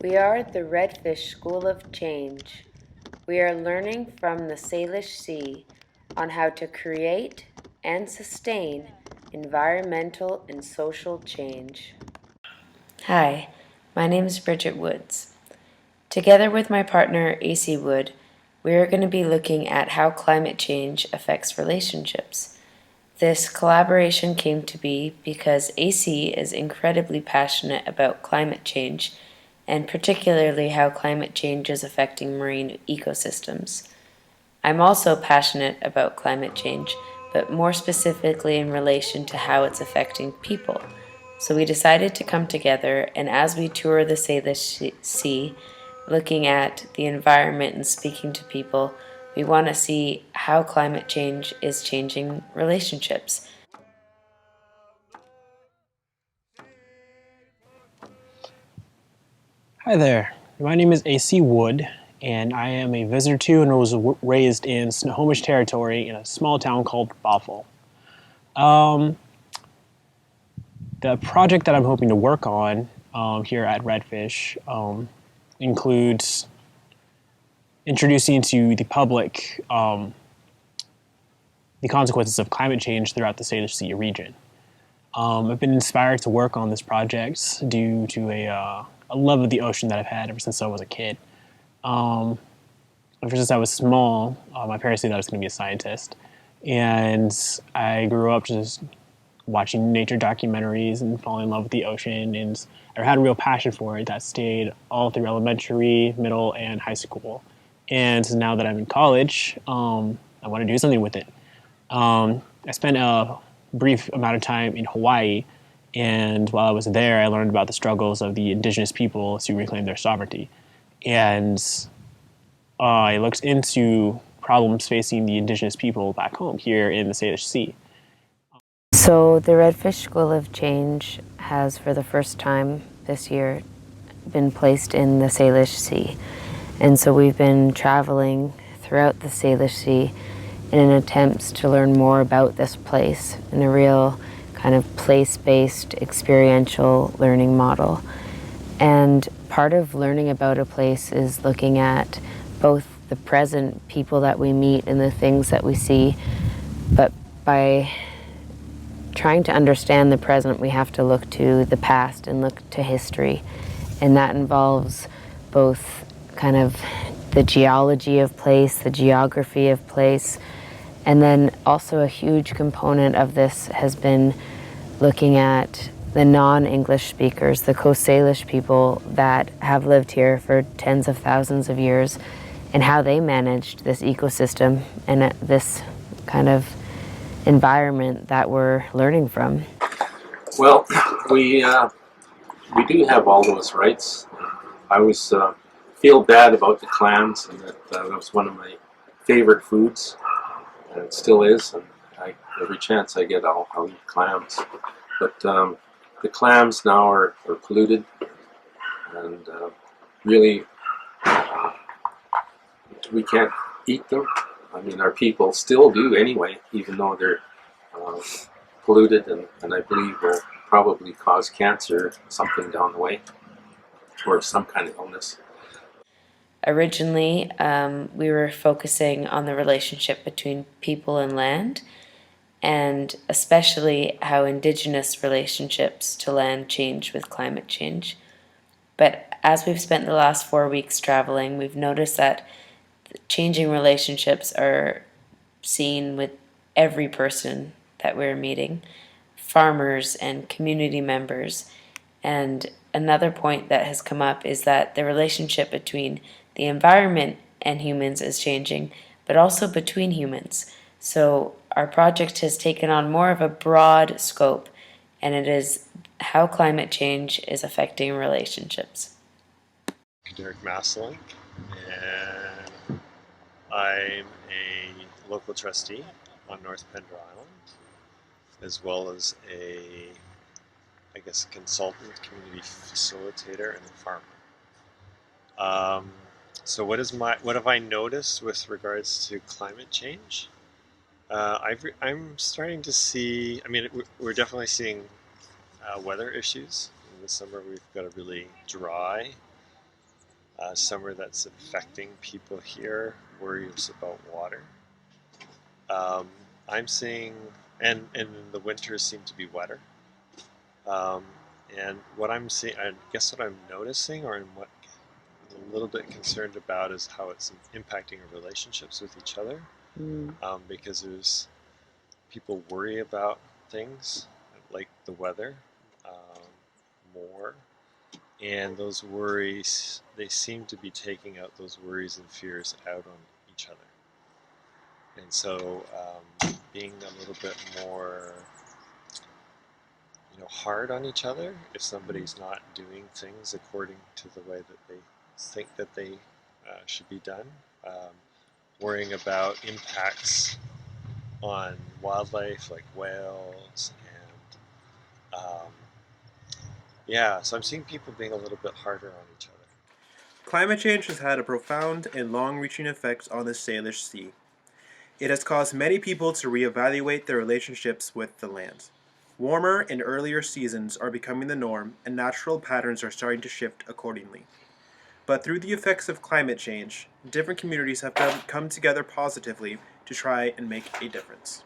We are at the Redfish School of Change. We are learning from the Salish Sea on how to create and sustain environmental and social change. Hi, my name is Bridget Woods. Together with my partner AC Wood, we are going to be looking at how climate change affects relationships. This collaboration came to be because AC is incredibly passionate about climate change, and particularly how climate change is affecting marine ecosystems. I'm also passionate about climate change, but more specifically in relation to how it's affecting people. So we decided to come together, and as we tour the Salish Sea, looking at the environment and speaking to people, we want to see how climate change is changing relationships. Hi there, my name is AC Wood, and I am a visitor to and was raised in Snohomish Territory in a small town called Bothell. The project that I'm hoping to work on here at Redfish includes introducing to the public the consequences of climate change throughout the Salish Sea region. I've been inspired to work on this project due to a love of the ocean that I've had ever since I was a kid. Ever since I was small, my parents knew that I was going to be a scientist, and I grew up just watching nature documentaries and falling in love with the ocean, and I had a real passion for it that stayed all through elementary, middle, and high school. And now that I'm in college, I want to do something with it. I spent a brief amount of time in Hawaii, and while I was there, I learned about the struggles of the indigenous people to reclaim their sovereignty. And I looked into problems facing the indigenous people back home here in the Salish Sea. So the Redfish School of Change has, for the first time this year, been placed in the Salish Sea. And so we've been traveling throughout the Salish Sea in an attempt to learn more about this place in a real kind of place-based experiential learning model. And part of learning about a place is looking at both the present people that we meet and the things that we see, but by trying to understand the present, we have to look to the past and look to history. And that involves both kind of the geology of place, the geography of place, and then also a huge component of this has been looking at the non-English speakers, the Coast Salish people that have lived here for tens of thousands of years, and how they managed this ecosystem and this kind of environment that we're learning from. Well, we do have all those rights. I always feel bad about the clams, and that was one of my favorite foods, and it still is. And every chance I get, I'll eat clams. But the clams now are polluted, and really we can't eat them. I mean, our people still do anyway, even though they're polluted, and I believe will probably cause cancer, something down the way, or some kind of illness. Originally, we were focusing on the relationship between people and land, and especially how Indigenous relationships to land change with climate change. But as we've spent the last 4 weeks traveling, we've noticed that changing relationships are seen with every person that we're meeting, farmers and community members. And another point that has come up is that the relationship between the environment and humans is changing, but also between humans. So our project has taken on more of a broad scope, and it is how climate change is affecting relationships. Derek Maslink, and I'm a local trustee on North Pender Island, as well as I guess, a consultant, community facilitator, and a farmer. So what have I noticed with regards to climate change? I'm starting to see. I mean, we're definitely seeing weather issues. In the summer, we've got a really dry summer that's affecting people here, worries about water. Um, I'm seeing, and the winters seem to be wetter. Um, and what I'm seeing, I guess what I'm noticing, or what I'm a little bit concerned about, is how it's impacting our relationships with each other. Because there's people worry about things like the weather more, and those worries, they seem to be taking out those worries and fears out on each other. And so being a little bit more hard on each other if somebody's not doing things according to the way that they think that they should be done, worrying about impacts on wildlife like whales, and so I'm seeing people being a little bit harder on each other. Climate change has had a profound and long-reaching effect on the Salish Sea. It has caused many people to reevaluate their relationships with the land. Warmer and earlier seasons are becoming the norm, and natural patterns are starting to shift accordingly. But through the effects of climate change, different communities have come together positively to try and make a difference.